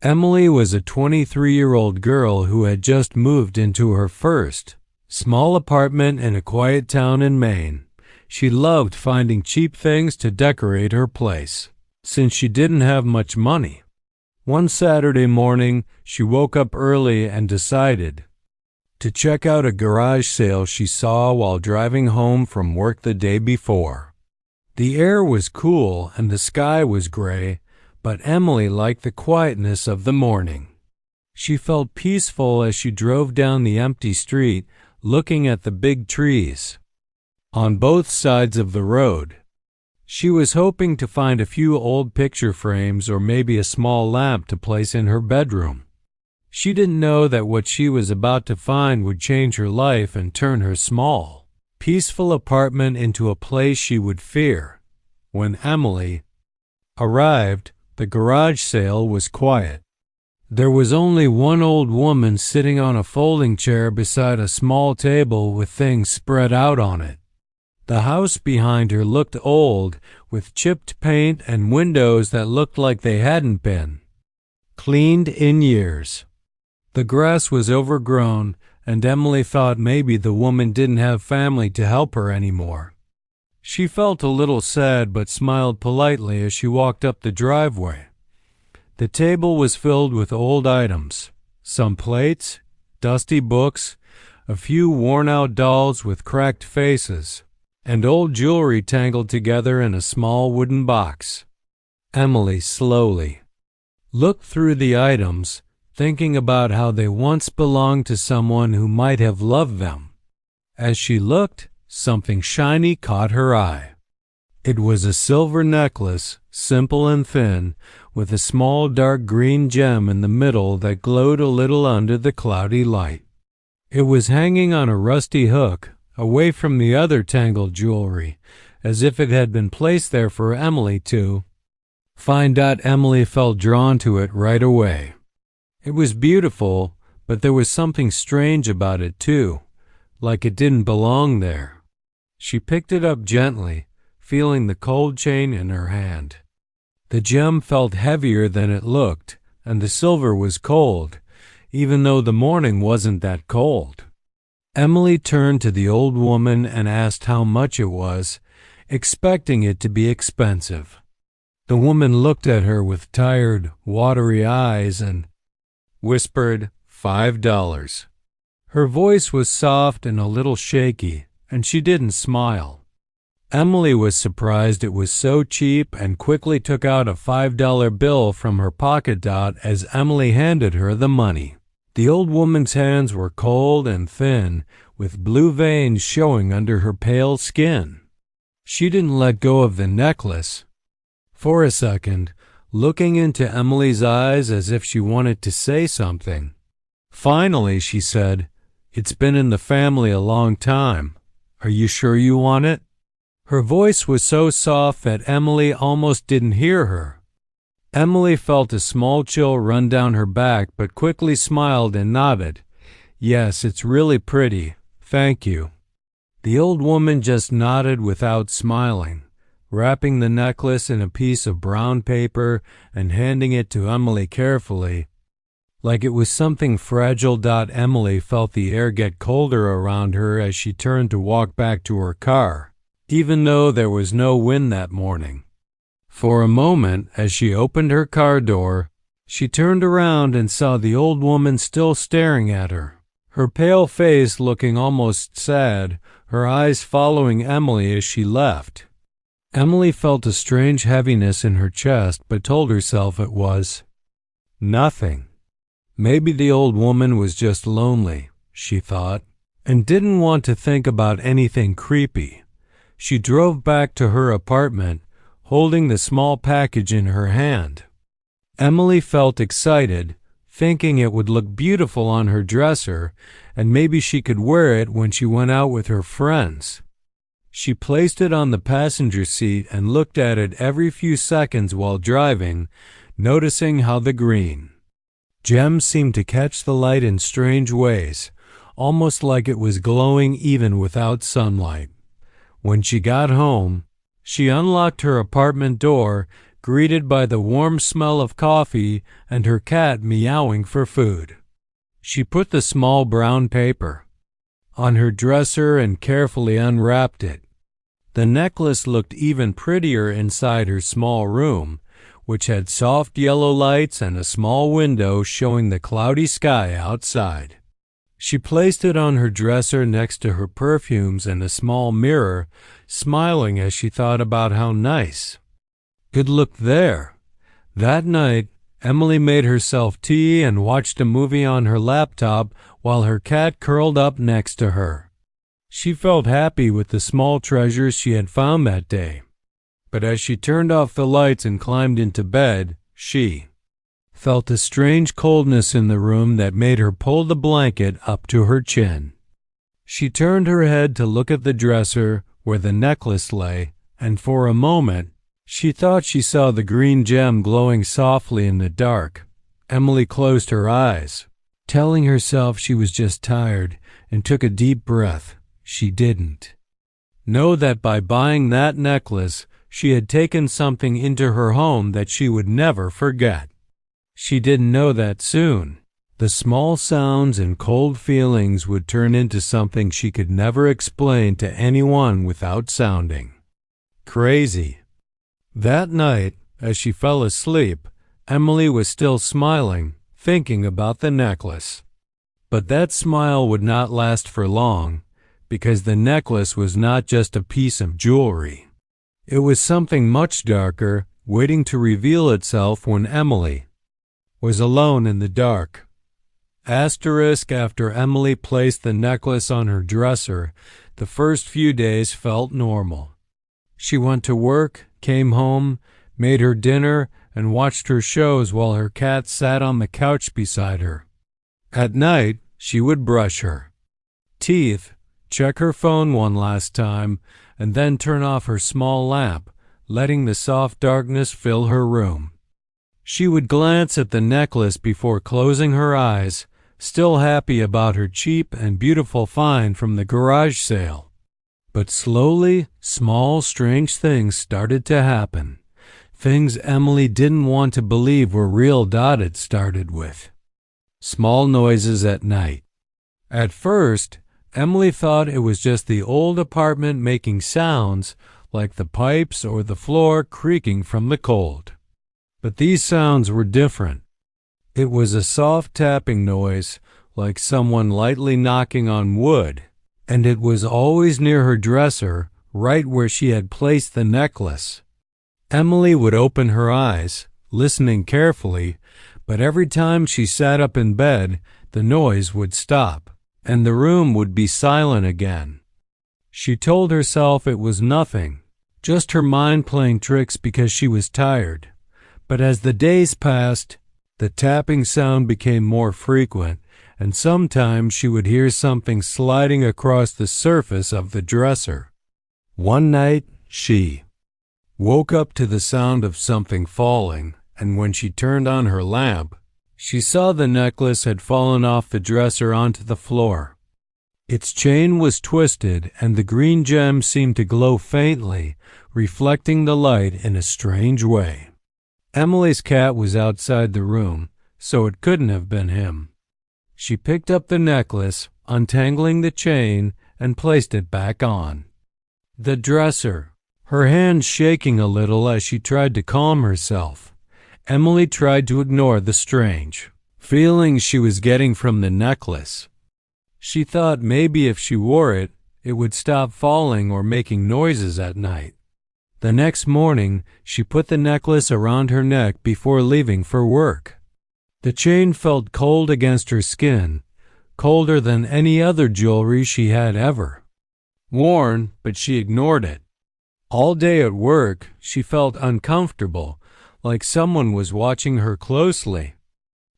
Emily was a 23-year-old girl who had just moved into her first small apartment in a quiet town in Maine. She loved finding cheap things to decorate her place, since she didn't have much money. One Saturday morning, she woke up early and decided to check out a garage sale she saw while driving home from work the day before. The air was cool and the sky was gray, but Emily liked the quietness of the morning. She felt peaceful as she drove down the empty street, looking at the big trees on both sides of the road. She was hoping to find a few old picture frames or maybe a small lamp to place in her bedroom. She didn't know that what she was about to find would change her life and turn her small, peaceful apartment into a place she would fear. When Emily arrived, the garage sale was quiet. There was only one old woman sitting on a folding chair beside a small table with things spread out on it. The house behind her looked old, with chipped paint and windows that looked like they hadn't been cleaned in years. The grass was overgrown, and Emily thought maybe the woman didn't have family to help her anymore. She felt a little sad but smiled politely as she walked up the driveway. The table was filled with old items, some plates, dusty books, a few worn-out dolls with cracked faces, and old jewelry tangled together in a small wooden box. Emily slowly looked through the items, thinking about how they once belonged to someone who might have loved them. As she looked, something shiny caught her eye. It was a silver necklace, simple and thin, with a small dark green gem in the middle that glowed a little under the cloudy light. It was hanging on a rusty hook, away from the other tangled jewelry, as if it had been placed there for Emily to find out. Emily felt drawn to it right away. It was beautiful, but there was something strange about it too, like it didn't belong there. She picked it up gently, feeling the cold chain in her hand. The gem felt heavier than it looked, and the silver was cold, even though the morning wasn't that cold. Emily turned to the old woman and asked how much it was, expecting it to be expensive. The woman looked at her with tired, watery eyes and whispered, $5. Her voice was soft and a little shaky, and she didn't smile. Emily was surprised it was so cheap and quickly took out a $5 bill from her pocket as Emily handed her the money. The old woman's hands were cold and thin, with blue veins showing under her pale skin. She didn't let go of the necklace for a second, looking into Emily's eyes as if she wanted to say something. Finally, she said, "It's been in the family a long time. Are you sure you want it?" Her voice was so soft that Emily almost didn't hear her. Emily felt a small chill run down her back but quickly smiled and nodded. "Yes, it's really pretty. Thank you." The old woman just nodded without smiling, wrapping the necklace in a piece of brown paper and handing it to Emily carefully, like it was something fragile. Emily felt the air get colder around her as she turned to walk back to her car, even though there was no wind that morning. For a moment, as she opened her car door, she turned around and saw the old woman still staring at her, her pale face looking almost sad, her eyes following Emily as she left. Emily felt a strange heaviness in her chest but told herself it was nothing. Maybe the old woman was just lonely, she thought, and didn't want to think about anything creepy. She drove back to her apartment, holding the small package in her hand. Emily felt excited, thinking it would look beautiful on her dresser, and maybe she could wear it when she went out with her friends. She placed it on the passenger seat and looked at it every few seconds while driving, noticing how the green gem seemed to catch the light in strange ways, almost like it was glowing even without sunlight. When she got home, she unlocked her apartment door, greeted by the warm smell of coffee and her cat meowing for food. She put the small brown paper on her dresser and carefully unwrapped it. The necklace looked even prettier inside her small room, which had soft yellow lights and a small window showing the cloudy sky outside. She placed it on her dresser next to her perfumes and a small mirror, smiling as she thought about how nice could look there. That night, Emily made herself tea and watched a movie on her laptop while her cat curled up next to her. She felt happy with the small treasures she had found that day. But as she turned off the lights and climbed into bed, she felt a strange coldness in the room that made her pull the blanket up to her chin. She turned her head to look at the dresser where the necklace lay, and for a moment, she thought she saw the green gem glowing softly in the dark. Emily closed her eyes, telling herself she was just tired, and took a deep breath. She didn't know that by buying that necklace, she had taken something into her home that she would never forget. She didn't know that soon the small sounds and cold feelings would turn into something she could never explain to anyone without sounding crazy. That night, as she fell asleep, Emily was still smiling, thinking about the necklace. But that smile would not last for long, because the necklace was not just a piece of jewelry. It was something much darker, waiting to reveal itself when Emily was alone in the dark. After Emily placed the necklace on her dresser, the first few days felt normal. She went to work, came home, made her dinner, and watched her shows while her cat sat on the couch beside her. At night, she would brush her teeth, check her phone one last time, and then turn off her small lamp, letting the soft darkness fill her room. She would glance at the necklace before closing her eyes, still happy about her cheap and beautiful find from the garage sale. But slowly, small, strange things started to happen. Things Emily didn't want to believe were real. It started with small noises at night. At first, Emily thought it was just the old apartment making sounds like the pipes or the floor creaking from the cold. But these sounds were different. It was a soft tapping noise, like someone lightly knocking on wood, and it was always near her dresser, right where she had placed the necklace. Emily would open her eyes, listening carefully, but every time she sat up in bed, the noise would stop, and the room would be silent again. She told herself it was nothing, just her mind playing tricks because she was tired. But as the days passed, the tapping sound became more frequent, and sometimes she would hear something sliding across the surface of the dresser. One night, she woke up to the sound of something falling, and when she turned on her lamp, she saw the necklace had fallen off the dresser onto the floor. Its chain was twisted, and the green gem seemed to glow faintly, reflecting the light in a strange way. Emily's cat was outside the room, so it couldn't have been him. She picked up the necklace, untangling the chain, and placed it back on the dresser, her hands shaking a little as she tried to calm herself. Emily tried to ignore the strange feelings she was getting from the necklace. She thought maybe if she wore it, it would stop falling or making noises at night. The next morning, she put the necklace around her neck before leaving for work. The chain felt cold against her skin, colder than any other jewelry she had ever worn, but she ignored it. All day at work, she felt uncomfortable, like someone was watching her closely.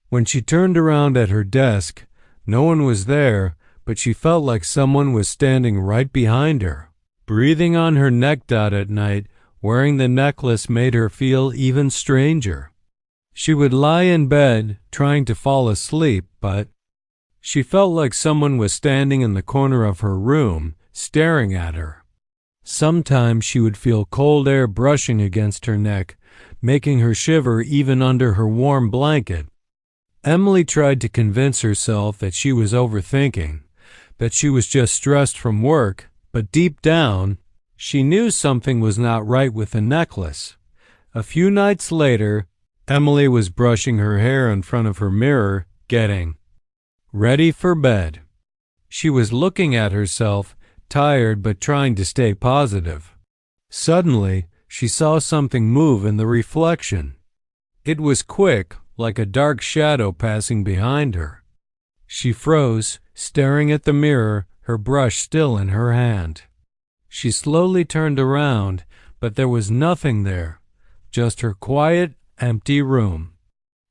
When she turned around at her desk, no one was there, but she felt like someone was standing right behind her, breathing on her neck. At night, wearing the necklace made her feel even stranger. She would lie in bed, trying to fall asleep, but she felt like someone was standing in the corner of her room, staring at her. Sometimes she would feel cold air brushing against her neck, making her shiver even under her warm blanket. Emily tried to convince herself that she was overthinking, that she was just stressed from work, but deep down, she knew something was not right with the necklace. A few nights later, Emily was brushing her hair in front of her mirror, getting ready for bed. She was looking at herself, tired but trying to stay positive. Suddenly, she saw something move in the reflection. It was quick, like a dark shadow passing behind her. She froze, staring at the mirror, her brush still in her hand. She slowly turned around, but there was nothing there, just her quiet, empty room.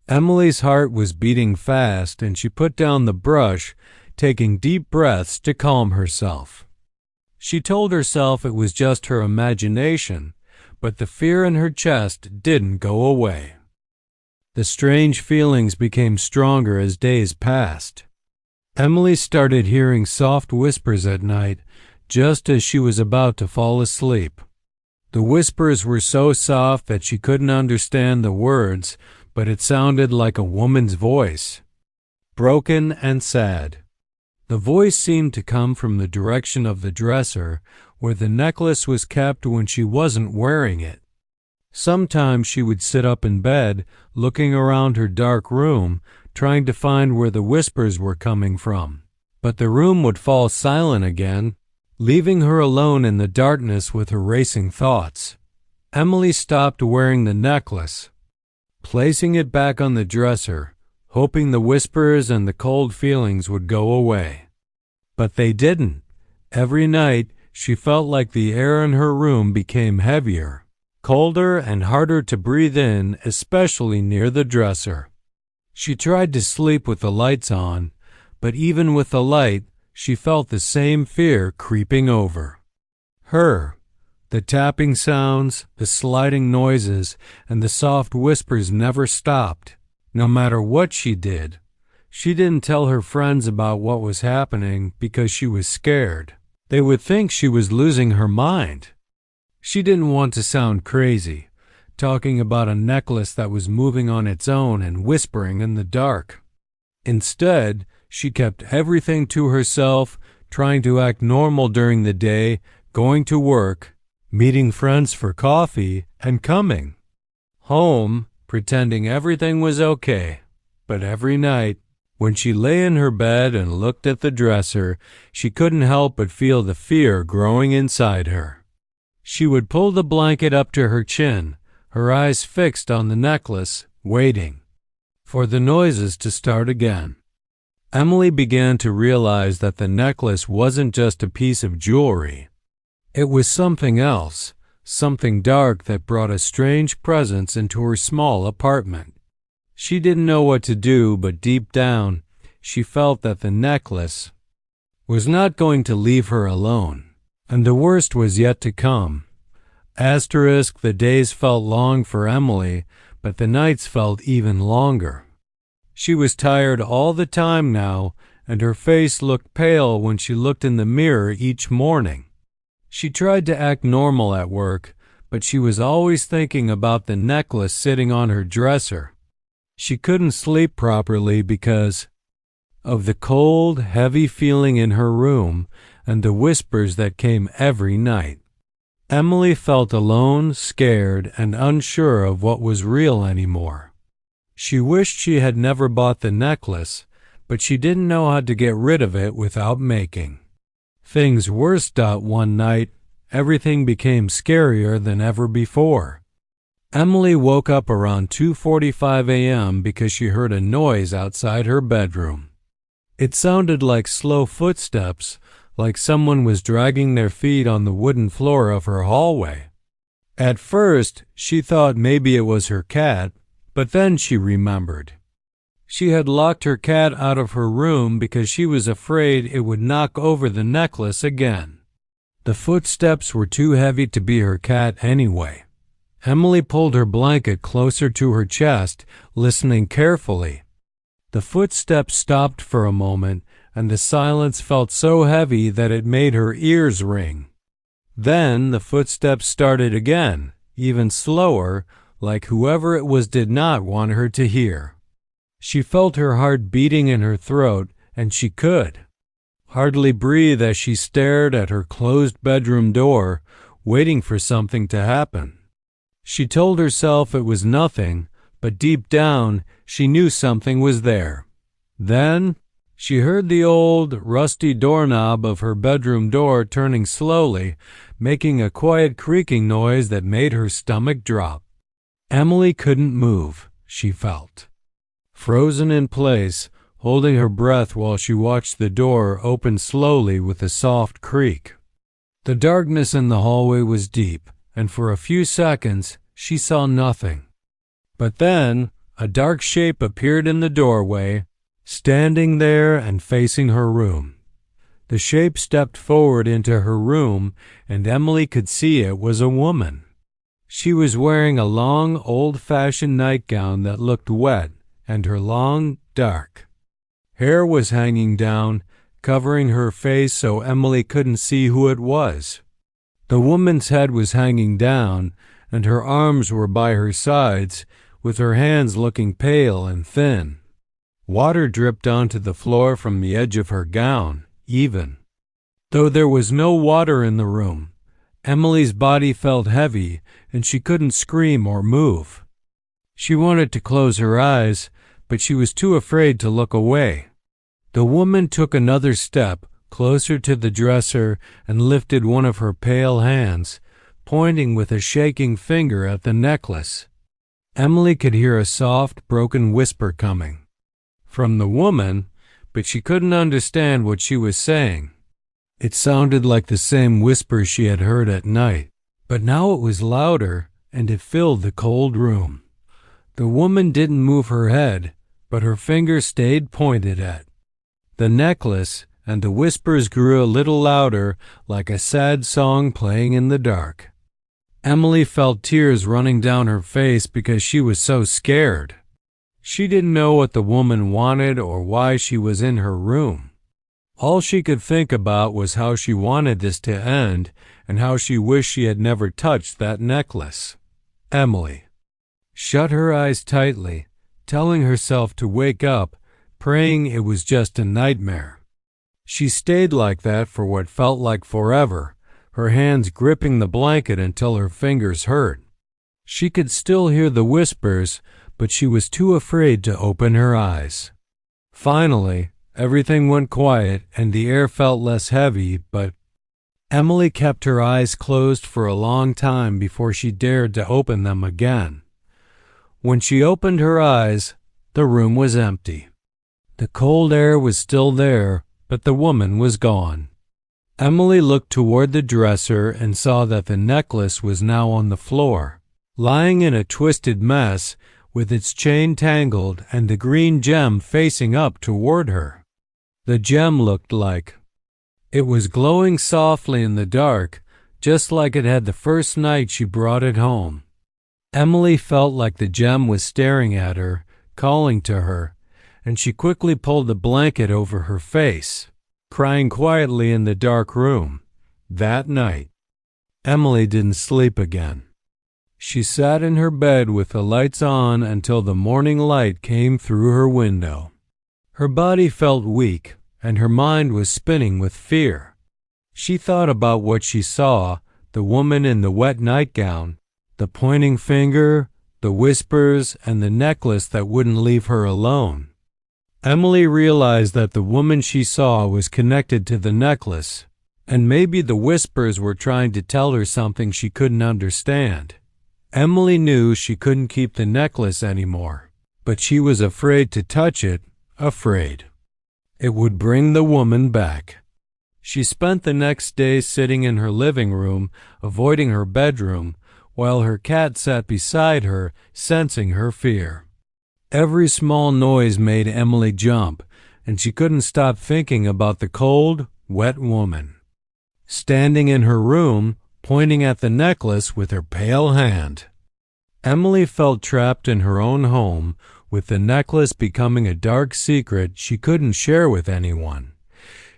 Emily's heart was beating fast, and she put down the brush, taking deep breaths to calm herself. She told herself it was just her imagination, but the fear in her chest didn't go away. The strange feelings became stronger as days passed. Emily started hearing soft whispers at night, just as she was about to fall asleep. The whispers were so soft that she couldn't understand the words, but it sounded like a woman's voice, broken and sad. The voice seemed to come from the direction of the dresser, where the necklace was kept when she wasn't wearing it. Sometimes she would sit up in bed, looking around her dark room, trying to find where the whispers were coming from. But the room would fall silent again, leaving her alone in the darkness with her racing thoughts. Emily stopped wearing the necklace, placing it back on the dresser, hoping the whispers and the cold feelings would go away. But they didn't. Every night, she felt like the air in her room became heavier, colder and harder to breathe in, especially near the dresser. She tried to sleep with the lights on, but even with the light, she felt the same fear creeping over her. The tapping sounds, the sliding noises, and the soft whispers never stopped. No matter what she did, she didn't tell her friends about what was happening because she was scared. They would think she was losing her mind. She didn't want to sound crazy, talking about a necklace that was moving on its own and whispering in the dark. Instead, she kept everything to herself, trying to act normal during the day, going to work, meeting friends for coffee, and coming home, pretending everything was okay. But every night, when she lay in her bed and looked at the dresser, she couldn't help but feel the fear growing inside her. She would pull the blanket up to her chin, her eyes fixed on the necklace, waiting for the noises to start again. Emily began to realize that the necklace wasn't just a piece of jewelry. It was something else, something dark that brought a strange presence into her small apartment. She didn't know what to do, but deep down, she felt that the necklace was not going to leave her alone. And the worst was yet to come. The days felt long for Emily, but the nights felt even longer. She was tired all the time now, and her face looked pale when she looked in the mirror each morning. She tried to act normal at work, but she was always thinking about the necklace sitting on her dresser. She couldn't sleep properly because of the cold, heavy feeling in her room and the whispers that came every night. Emily felt alone, scared, and unsure of what was real anymore. She wished she had never bought the necklace, but she didn't know how to get rid of it without making things worse. One night, everything became scarier than ever before. Emily woke up around 2:45 a.m. because she heard a noise outside her bedroom. It sounded like slow footsteps, like someone was dragging their feet on the wooden floor of her hallway. At first, she thought maybe it was her cat, but then she remembered. She had locked her cat out of her room because she was afraid it would knock over the necklace again. The footsteps were too heavy to be her cat anyway. Emily pulled her blanket closer to her chest, listening carefully. The footsteps stopped for a moment, and the silence felt so heavy that it made her ears ring. Then the footsteps started again, even slower, like whoever it was did not want her to hear. She felt her heart beating in her throat, and she could hardly breathe as she stared at her closed bedroom door, waiting for something to happen. She told herself it was nothing, but deep down she knew something was there. Then she heard the old, rusty doorknob of her bedroom door turning slowly, making a quiet creaking noise that made her stomach drop. Emily couldn't move, she felt. Frozen in place, holding her breath while she watched the door open slowly with a soft creak. The darkness in the hallway was deep, and for a few seconds she saw nothing. But then a dark shape appeared in the doorway, standing there and facing her room. The shape stepped forward into her room, and Emily could see it was a woman. She was wearing a long, old-fashioned nightgown that looked wet, and her long, dark hair was hanging down, covering her face so Emily couldn't see who it was. The woman's head was hanging down, and her arms were by her sides, with her hands looking pale and thin. Water dripped onto the floor from the edge of her gown, even though there was no water in the room. Emily's body felt heavy, and she couldn't scream or move. She wanted to close her eyes, but she was too afraid to look away. The woman took another step closer to the dresser and lifted one of her pale hands, pointing with a shaking finger at the necklace. Emily could hear a soft, broken whisper coming from the woman, but she couldn't understand what she was saying. It sounded like the same whisper she had heard at night, but now it was louder, and it filled the cold room. The woman didn't move her head, but her finger stayed pointed at the necklace, and the whispers grew a little louder, like a sad song playing in the dark. Emily felt tears running down her face because she was so scared. She didn't know what the woman wanted or why she was in her room. All she could think about was how she wanted this to end and how she wished she had never touched that necklace. Emily shut her eyes tightly, telling herself to wake up, praying it was just a nightmare. She stayed like that for what felt like forever, her hands gripping the blanket until her fingers hurt. She could still hear the whispers, but she was too afraid to open her eyes. Finally, everything went quiet and the air felt less heavy, but Emily kept her eyes closed for a long time before she dared to open them again. When she opened her eyes, the room was empty. The cold air was still there, but the woman was gone. Emily looked toward the dresser and saw that the necklace was now on the floor, lying in a twisted mess, with its chain tangled and the green gem facing up toward her. The gem looked like it was glowing softly in the dark, just like it had the first night she brought it home. Emily felt like the gem was staring at her, calling to her, and she quickly pulled the blanket over her face, crying quietly in the dark room. That night, Emily didn't sleep again. She sat in her bed with the lights on until the morning light came through her window. Her body felt weak, and her mind was spinning with fear. She thought about what she saw, the woman in the wet nightgown, the pointing finger, the whispers, and the necklace that wouldn't leave her alone. Emily realized that the woman she saw was connected to the necklace, and maybe the whispers were trying to tell her something she couldn't understand. Emily knew she couldn't keep the necklace anymore, but she was afraid to touch it, afraid it would bring the woman back. She spent the next day sitting in her living room, avoiding her bedroom, while her cat sat beside her, sensing her fear. Every small noise made Emily jump, and she couldn't stop thinking about the cold, wet woman standing in her room, pointing at the necklace with her pale hand. Emily felt trapped in her own home, with the necklace becoming a dark secret she couldn't share with anyone.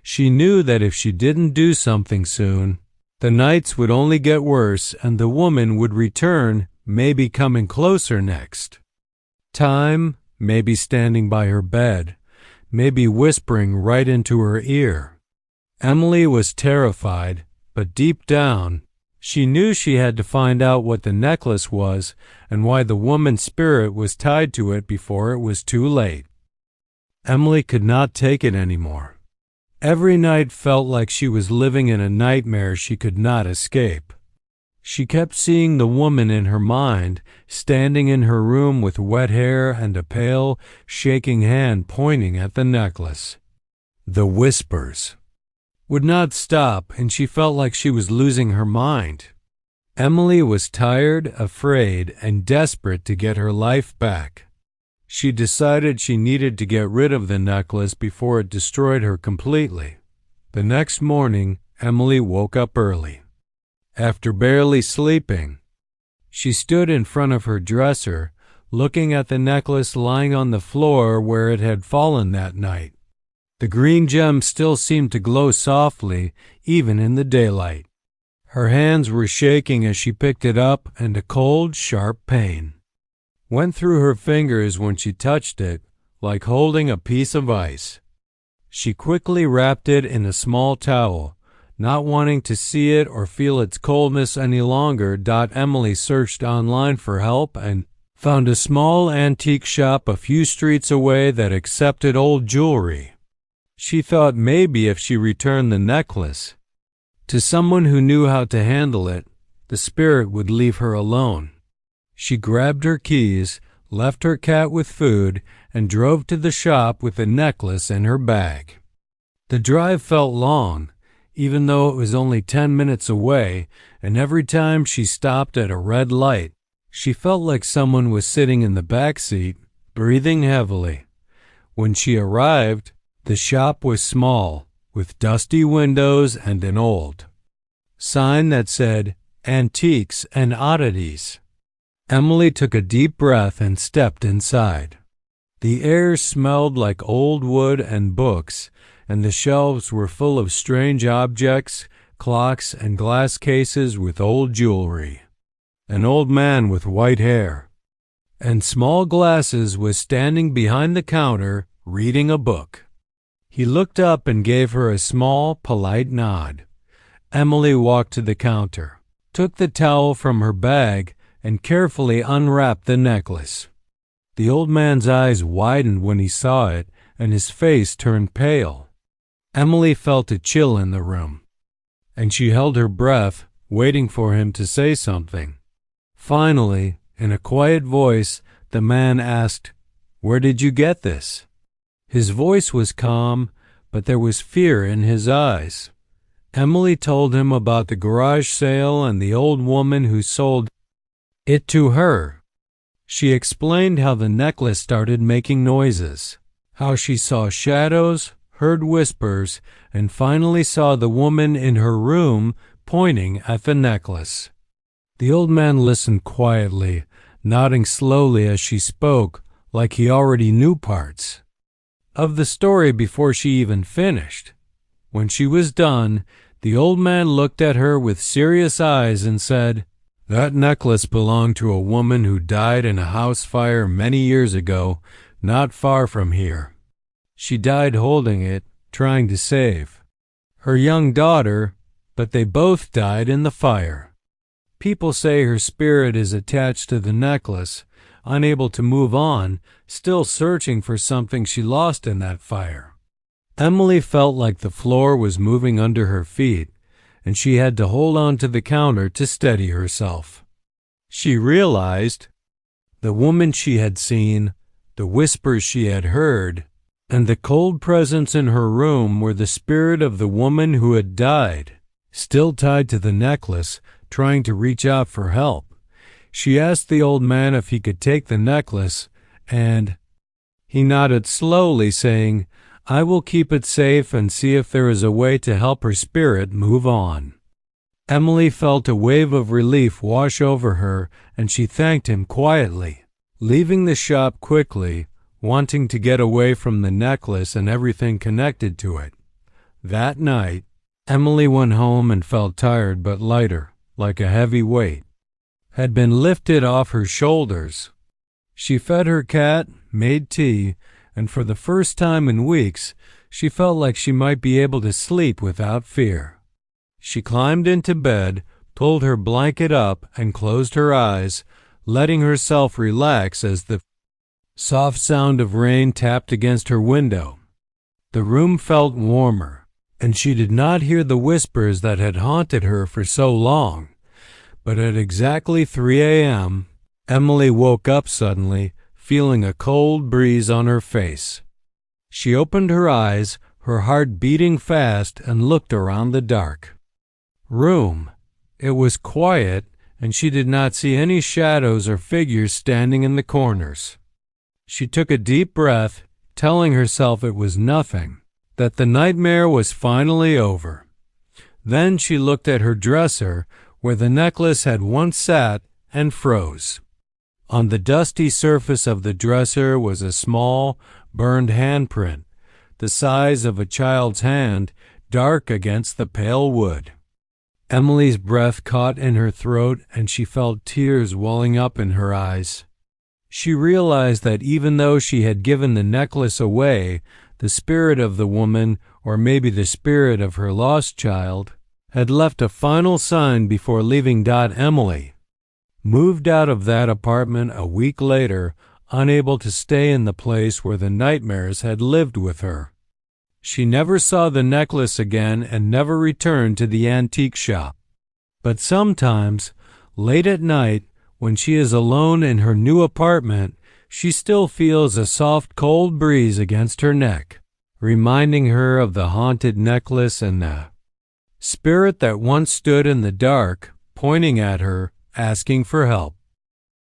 She knew that if she didn't do something soon, The nights would only get worse, and the woman would return, maybe coming closer next time, maybe standing by her bed, maybe whispering right into her ear. Emily was terrified, but deep down, she knew she had to find out what the necklace was and why the woman's spirit was tied to it before it was too late. Emily could not take it anymore. Every night felt like she was living in a nightmare she could not escape. She kept seeing the woman in her mind, standing in her room with wet hair and a pale, shaking hand pointing at the necklace. The whispers would not stop, and she felt like she was losing her mind. Emily was tired, afraid, and desperate to get her life back. She decided she needed to get rid of the necklace before it destroyed her completely. The next morning, Emily woke up early. After barely sleeping, she stood in front of her dresser, looking at the necklace lying on the floor where it had fallen that night. The green gem still seemed to glow softly, even in the daylight. Her hands were shaking as she picked it up, and a cold, sharp pain went through her fingers when she touched it, like holding a piece of ice. She quickly wrapped it in a small towel. Not wanting to see it or feel its coldness any longer, Emily searched online for help and found a small antique shop a few streets away that accepted old jewelry. She thought maybe if she returned the necklace to someone who knew how to handle it, the spirit would leave her alone. She grabbed her keys, left her cat with food, and drove to the shop with the necklace in her bag. The drive felt long, even though it was only 10 minutes away, and every time she stopped at a red light, she felt like someone was sitting in the back seat, breathing heavily. When she arrived, the shop was small, with dusty windows and an old sign that said, "Antiques and Oddities." Emily took a deep breath and stepped inside. The air smelled like old wood and books, and the shelves were full of strange objects, clocks, and glass cases with old jewelry. An old man with white hair and small glasses was standing behind the counter, reading a book. He looked up and gave her a small, polite nod. Emily walked to the counter, took the towel from her bag, and carefully unwrapped the necklace. The old man's eyes widened when he saw it, and his face turned pale. Emily felt a chill in the room, and she held her breath, waiting for him to say something. Finally, in a quiet voice, the man asked, "Where did you get this?" His voice was calm, but there was fear in his eyes. Emily told him about the garage sale and the old woman who sold it to her. She explained how the necklace started making noises, how she saw shadows, heard whispers, and finally saw the woman in her room pointing at the necklace. The old man listened quietly, nodding slowly as she spoke, like he already knew parts of the story before she even finished. When she was done, the old man looked at her with serious eyes and said, "That necklace belonged to a woman who died in a house fire many years ago, not far from here. She died holding it, trying to save her young daughter, but they both died in the fire. People say her spirit is attached to the necklace, unable to move on, still searching for something she lost in that fire." Emily felt like the floor was moving under her feet, and she had to hold on to the counter to steady herself. She realized the woman she had seen, the whispers she had heard, and the cold presence in her room were the spirit of the woman who had died, still tied to the necklace, trying to reach out for help. She asked the old man if he could take the necklace, and he nodded slowly, saying, "I will keep it safe and see if there is a way to help her spirit move on." Emily felt a wave of relief wash over her, and she thanked him quietly, leaving the shop quickly, wanting to get away from the necklace and everything connected to it. That night, Emily went home and felt tired but lighter, like a heavy weight had been lifted off her shoulders. She fed her cat, made tea, and for the first time in weeks, she felt like she might be able to sleep without fear. She climbed into bed, pulled her blanket up, and closed her eyes, letting herself relax as the soft sound of rain tapped against her window. The room felt warmer, and she did not hear the whispers that had haunted her for so long. But at exactly 3 a.m., Emily woke up suddenly, feeling a cold breeze on her face. She opened her eyes, her heart beating fast, and looked around the dark room. It was quiet, and she did not see any shadows or figures standing in the corners. She took a deep breath, telling herself it was nothing, that the nightmare was finally over. Then she looked at her dresser, where the necklace had once sat, and froze. On the dusty surface of the dresser was a small, burned handprint, the size of a child's hand, dark against the pale wood. Emily's breath caught in her throat, and she felt tears welling up in her eyes. She realized that even though she had given the necklace away, the spirit of the woman, or maybe the spirit of her lost child, had left a final sign before leaving. Emily moved out of that apartment a week later, unable to stay in the place where the nightmares had lived with her. She never saw the necklace again and never returned to the antique shop. But sometimes, late at night, when she is alone in her new apartment, she still feels a soft, cold breeze against her neck, reminding her of the haunted necklace and the spirit that once stood in the dark, pointing at her, asking for help.